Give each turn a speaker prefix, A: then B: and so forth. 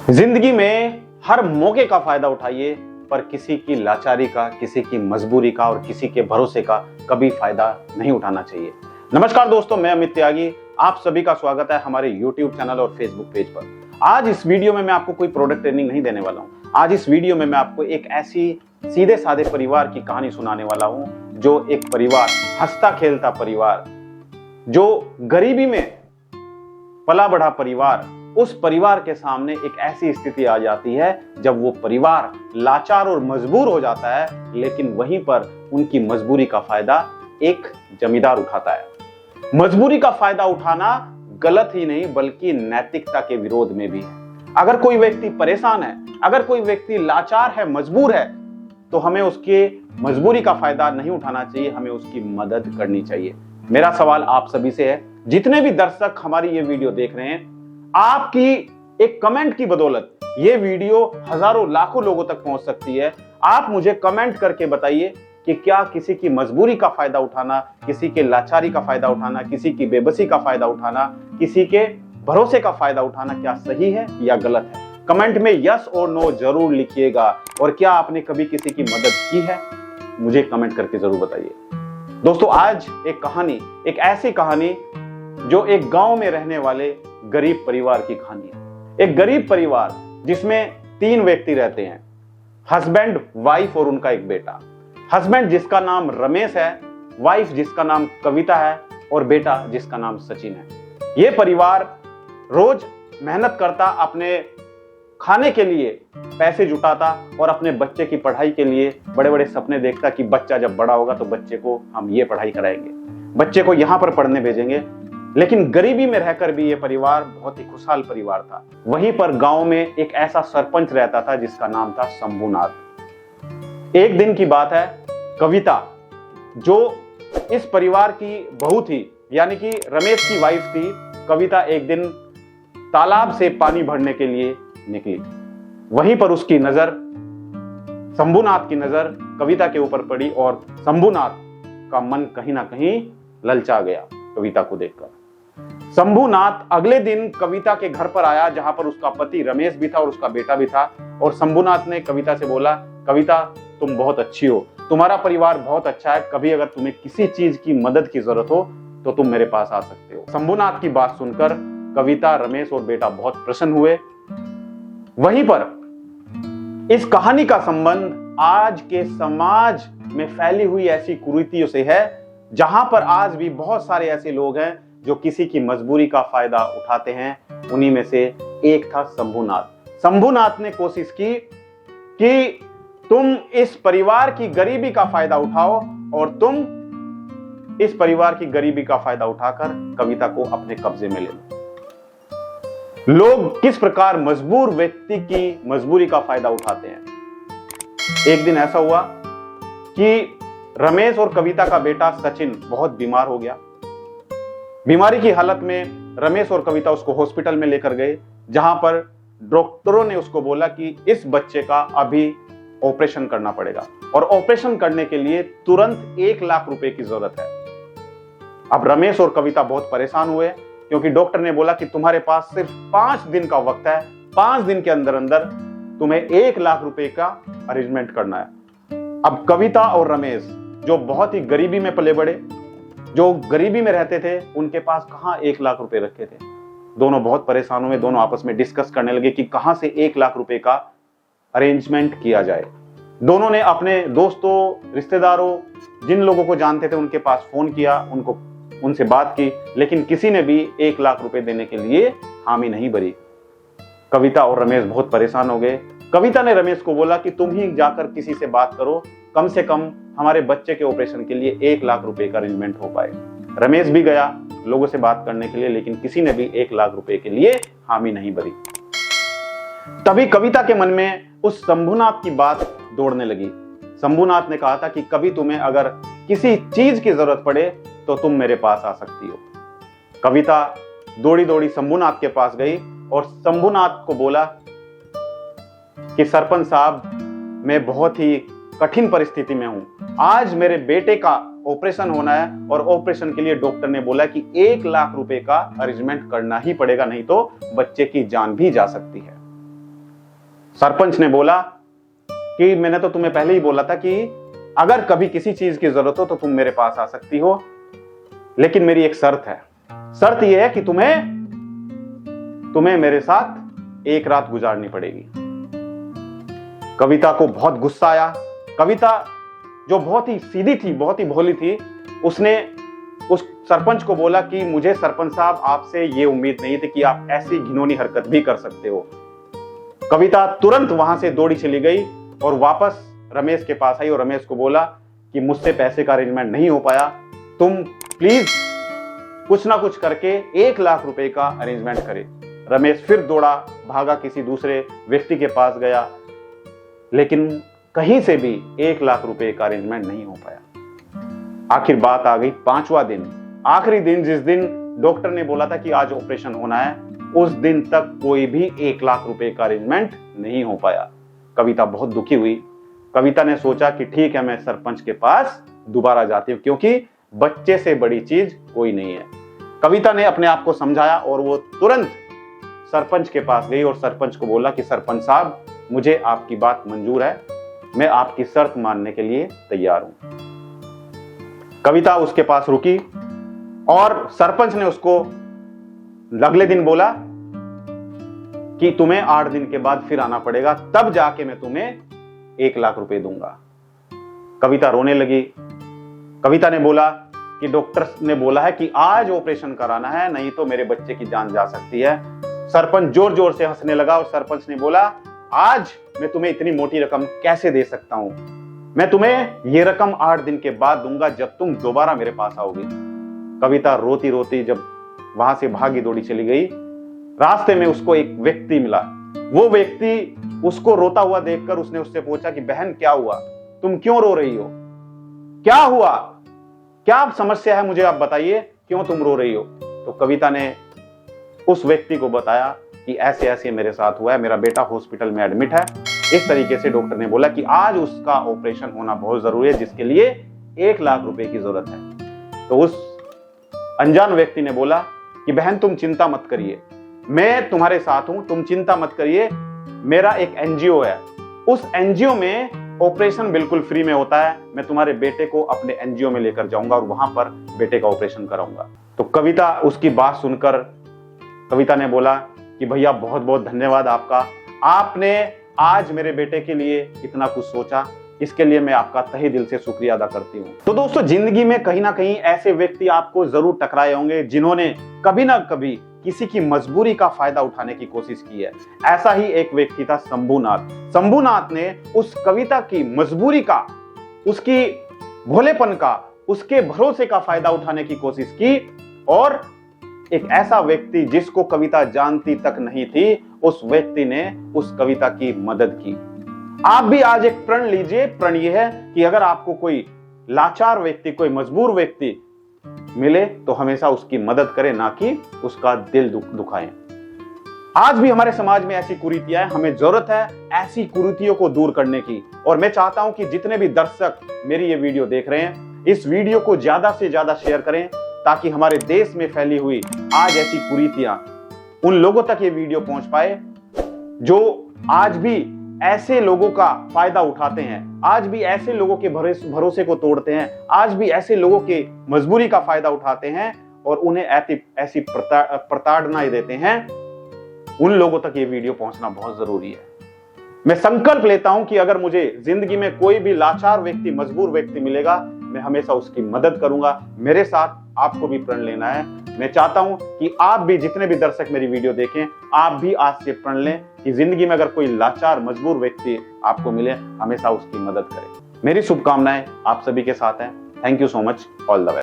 A: जिंदगी में हर मौके का फायदा उठाइए, पर किसी की लाचारी का, किसी की मजबूरी का और किसी के भरोसे का कभी फायदा नहीं उठाना चाहिए। नमस्कार दोस्तों, मैं अमित त्यागी, आप सभी का स्वागत है हमारे YouTube चैनल और Facebook पेज पर। आज इस वीडियो में मैं आपको कोई प्रोडक्ट ट्रेनिंग नहीं देने वाला हूं। आज इस वीडियो में मैं आपको एक ऐसी सीधे साधे परिवार की कहानी सुनाने वाला हूं, जो एक परिवार, हंसता खेलता परिवार, जो गरीबी में पला बढ़ा परिवार, उस परिवार के सामने एक ऐसी स्थिति आ जाती है जब वो परिवार लाचार और मजबूर हो जाता है, लेकिन वहीं पर उनकी मजबूरी का फायदा एक जमींदार उठाता है। मजबूरी का फायदा उठाना गलत ही नहीं बल्कि नैतिकता के विरोध में भी है। अगर कोई व्यक्ति परेशान है, अगर कोई व्यक्ति लाचार है, मजबूर है, तो हमें उसके मजबूरी का फायदा नहीं उठाना चाहिए, हमें उसकी मदद करनी चाहिए। मेरा सवाल आप सभी से है, जितने भी दर्शक हमारी ये वीडियो देख रहे हैं, आपकी एक कमेंट की बदौलत ये वीडियो हजारों लाखों लोगों तक पहुंच सकती है। आप मुझे कमेंट करके बताइए कि क्या किसी की मजबूरी का फायदा उठाना, किसी के लाचारी का फायदा उठाना, किसी की बेबसी का फायदा उठाना, किसी के भरोसे का फायदा उठाना क्या सही है या गलत है। कमेंट में यस और नो जरूर लिखिएगा। और क्या आपने कभी किसी की मदद की है, मुझे कमेंट करके जरूर बताइए। दोस्तों, आज एक कहानी, एक ऐसी कहानी जो एक गांव में रहने वाले गरीब परिवार की कहानी है। एक गरीब परिवार जिसमें 3 व्यक्ति रहते हैं, हस्बैंड, वाइफ और उनका एक बेटा। हस्बैंड जिसका नाम रमेश है, वाइफ जिसका नाम कविता है और बेटा जिसका नाम सचिन है। यह परिवार रोज मेहनत करता, अपने खाने के लिए पैसे जुटाता और अपने बच्चे की पढ़ाई के लिए बड़े बड़े सपने देखता कि बच्चा जब बड़ा होगा तो बच्चे को हम ये पढ़ाई कराएंगे, बच्चे को यहां पर पढ़ने भेजेंगे। लेकिन गरीबी में रहकर भी यह परिवार बहुत ही खुशहाल परिवार था। वहीं पर गांव में एक ऐसा सरपंच रहता था जिसका नाम था शंभूनाथ। एक दिन की बात है, कविता जो इस परिवार की बहू थी, यानी कि रमेश की वाइफ थी, कविता एक दिन तालाब से पानी भरने के लिए निकली। वहीं पर उसकी नजर, शंभूनाथ की नजर कविता के ऊपर पड़ी और शंभूनाथ का मन कहीं ना कहीं ललचा गया कविता को देखकर। शंभूनाथ अगले दिन कविता के घर पर आया, जहां पर उसका पति रमेश भी था और उसका बेटा भी था। और शंभूनाथ ने कविता से बोला, कविता तुम बहुत अच्छी हो, तुम्हारा परिवार बहुत अच्छा है, कभी अगर तुम्हें किसी चीज की मदद की जरूरत हो तो तुम मेरे पास आ सकते हो। शंभूनाथ की बात सुनकर कविता, रमेश और बेटा बहुत प्रसन्न हुए। वहीं पर इस कहानी का संबंध आज के समाज में फैली हुई ऐसी कुरीतियों से है, जहां पर आज भी बहुत सारे ऐसे लोग हैं जो किसी की मजबूरी का फायदा उठाते हैं। उन्हीं में से एक था शंभूनाथ। शंभूनाथ ने कोशिश की कि तुम इस परिवार की गरीबी का फायदा उठाओ और तुम इस परिवार की गरीबी का फायदा उठाकर कविता को अपने कब्जे में ले लो। लोग किस प्रकार मजबूर व्यक्ति की मजबूरी का फायदा उठाते हैं। एक दिन ऐसा हुआ कि रमेश और कविता का बेटा सचिन बहुत बीमार हो गया। बीमारी की हालत में रमेश और कविता उसको हॉस्पिटल में लेकर गए, जहां पर डॉक्टरों ने उसको बोला कि इस बच्चे का अभी ऑपरेशन करना पड़ेगा और ऑपरेशन करने के लिए तुरंत 1 लाख रुपए की जरूरत है। अब रमेश और कविता बहुत परेशान हुए, क्योंकि डॉक्टर ने बोला कि तुम्हारे पास सिर्फ 5 दिन का वक्त है, 5 दिन के अंदर अंदर तुम्हें 1 लाख रुपए का अरेंजमेंट करना है। अब कविता और रमेश जो बहुत ही गरीबी में पले बड़े, जो गरीबी में रहते थे, उनके पास कहां 1 लाख रुपए रखे थे। दोनों बहुत परेशान हुए, दोनों आपस में डिस्कस करने लगे कि कहां से 1 लाख रुपए का अरेंजमेंट किया जाए। दोनों ने अपने दोस्तों, रिश्तेदारों, जिन लोगों को जानते थे उनके पास फोन किया, उनसे बात की, लेकिन किसी ने भी 1 लाख रुपए देने के लिए हामी नहीं भरी। कविता और रमेश बहुत परेशान हो गए। कविता ने रमेश को बोला कि तुम ही जाकर किसी से बात करो, कम से कम हमारे बच्चे के ऑपरेशन के लिए 1 लाख रुपए का अरेंजमेंट हो पाए। रमेश भी गया लोगों से बात करने के लिए, लेकिन किसी ने भी 1 लाख रुपए के लिए हामी नहीं भरी। तभी कविता के मन में उस शंभूनाथ की बात दौड़ने लगी। शंभूनाथ ने कहा था कि कभी तुम्हें अगर किसी चीज की जरूरत पड़े तो तुम मेरे पास आ सकती हो। कविता दौड़ी दौड़ी शंभूनाथ के पास गई और शंभूनाथ को बोला कि सरपंच साहब, मैं बहुत ही कठिन परिस्थिति में हूं। आज मेरे बेटे का ऑपरेशन होना है और ऑपरेशन के लिए डॉक्टर ने बोला कि 1 लाख रुपए का अरेंजमेंट करना ही पड़ेगा, नहीं तो बच्चे की जान भी जा सकती है। सरपंच ने बोला कि मैंने तो तुम्हें पहले ही बोला था कि अगर कभी किसी चीज की जरूरत हो तो तुम मेरे पास आ सकती हो, लेकिन मेरी एक शर्त है। शर्त यह है कि तुम्हें मेरे साथ एक रात गुजारनी पड़ेगी। कविता को बहुत गुस्सा आया। कविता जो बहुत ही सीधी थी, बहुत ही भोली थी, उसने उस सरपंच को बोला कि मुझे सरपंच साहब आपसे ये उम्मीद नहीं थी कि आप ऐसी घिनौनी हरकत भी कर सकते हो। कविता तुरंत वहां से दौड़ी चली गई और वापस रमेश के पास आई और रमेश को बोला कि मुझसे पैसे का अरेंजमेंट नहीं हो पाया, तुम प्लीज कुछ ना कुछ करके 1 लाख रुपए का अरेंजमेंट करे। रमेश फिर दौड़ा, भागा, किसी दूसरे व्यक्ति के पास गया, लेकिन कहीं से भी 1 लाख रुपए का अरेंजमेंट नहीं हो पाया। आखिर बात आ गई 5वां दिन, आखिरी दिन, जिस दिन डॉक्टर ने बोला था कि आज ऑपरेशन होना है, उस दिन तक कोई भी 1 लाख रुपए का अरेंजमेंट नहीं हो पाया। कविता बहुत दुखी हुई। कविता ने सोचा कि ठीक है, मैं सरपंच के पास दोबारा जाती हूं, क्योंकि बच्चे से बड़ी चीज कोई नहीं है। कविता ने अपने आप को समझाया और वो तुरंत सरपंच के पास गई और सरपंच को बोला कि सरपंच साहब, मुझे आपकी बात मंजूर है, मैं आपकी शर्त मानने के लिए तैयार हूं। कविता उसके पास रुकी और सरपंच ने उसको अगले दिन बोला कि तुम्हें 8 दिन के बाद फिर आना पड़ेगा, तब जाके मैं तुम्हें 1 लाख रुपए दूंगा। कविता रोने लगी। कविता ने बोला कि डॉक्टर ने बोला है कि आज ऑपरेशन कराना है, नहीं तो मेरे बच्चे की जान जा सकती है। सरपंच जोर जोर से हंसने लगा और सरपंच ने बोला, आज मैं तुम्हें इतनी मोटी रकम कैसे दे सकता हूं, मैं तुम्हें यह रकम 8 दिन के बाद दूंगा, जब तुम दोबारा मेरे पास आओगी। कविता रोती रोती जब वहां से भागी दौड़ी चली गई, रास्ते में उसको एक व्यक्ति मिला। वो व्यक्ति उसको रोता हुआ देखकर उसने उससे पूछा कि बहन क्या हुआ, तुम क्यों रो रही हो, क्या हुआ, क्या समस्या है, मुझे आप बताइए, क्यों तुम रो रही हो। तो कविता ने उस व्यक्ति को बताया कि ऐसे ऐसे मेरे साथ हुआ है, मेरा बेटा हॉस्पिटल में एडमिट है, इस तरीके से डॉक्टर ने बोला कि आज उसका ऑपरेशन होना बहुत जरूरी है, जिसके लिए 1 लाख रुपए की जरूरत है। तो उस अनजान व्यक्ति ने बोला कि बहन तुम चिंता मत करिए, मैं तुम्हारे साथ हूं, तुम चिंता मत करिए, मेरा एक एनजीओ है, उस एनजीओ में ऑपरेशन बिल्कुल फ्री में होता है, मैं तुम्हारे बेटे को अपने एनजीओ में लेकर जाऊंगा और वहां पर बेटे का ऑपरेशन कराऊंगा। तो कविता उसकी बात सुनकर कविता ने बोला कि भैया बहुत बहुत धन्यवाद आपका, आपने आज मेरे बेटे के लिए इतना कुछ सोचा, इसके लिए मैं आपका तहे दिल से शुक्रिया अदा करती हूँ। तो दोस्तों, जिंदगी में कहीं ना कहीं ऐसे व्यक्ति आपको जरूर टकराए होंगे जिन्होंने कभी ना कभी किसी की मजबूरी का फायदा उठाने की कोशिश की है। ऐसा ही एक व्यक्ति था शंभूनाथ। शंभूनाथ ने उस कविता की मजबूरी का, उसकी भोलेपन का, उसके भरोसे का फायदा उठाने की कोशिश की और एक ऐसा व्यक्ति जिसको कविता जानती तक नहीं थी, उस व्यक्ति ने उस कविता की मदद की। आप भी आज एक प्रण लीजिए। प्रण यह है कि अगर आपको कोई लाचार व्यक्ति, कोई मजबूर व्यक्ति मिले तो हमेशा उसकी मदद करें, ना कि उसका दिल दुखाएं। आज भी हमारे समाज में ऐसी कुरीतियां हैं, हमें जरूरत है ऐसी कुरीतियों को दूर करने की। और मैं चाहता हूं कि जितने भी दर्शक मेरी ये वीडियो देख रहे हैं, इस वीडियो को ज्यादा से ज्यादा शेयर करें, ताकि हमारे देश में फैली हुई आज ऐसी कुरीतियां उन लोगों तक ये वीडियो पहुंच पाए जो आज भी ऐसे लोगों का फायदा उठाते हैं, आज भी ऐसे लोगों के भरोसे को तोड़ते हैं, आज भी ऐसे लोगों के मजबूरी का फायदा उठाते हैं और उन्हें ऐसी प्रताड़ना देते हैं। उन लोगों तक ये वीडियो पहुंचना बहुत जरूरी है। मैं संकल्प लेता हूं कि अगर मुझे जिंदगी में कोई भी लाचार व्यक्ति, मजबूर व्यक्ति मिलेगा, मैं हमेशा उसकी मदद करूंगा। मेरे साथ आपको भी प्रण लेना है। मैं चाहता हूं कि आप भी, जितने भी दर्शक मेरी वीडियो देखें, आप भी आज से प्रण लें कि जिंदगी में अगर कोई लाचार, मजबूर व्यक्ति आपको मिले, हमेशा उसकी मदद करें। मेरी शुभकामनाएं आप सभी के साथ हैं। Thank you so much. All the best.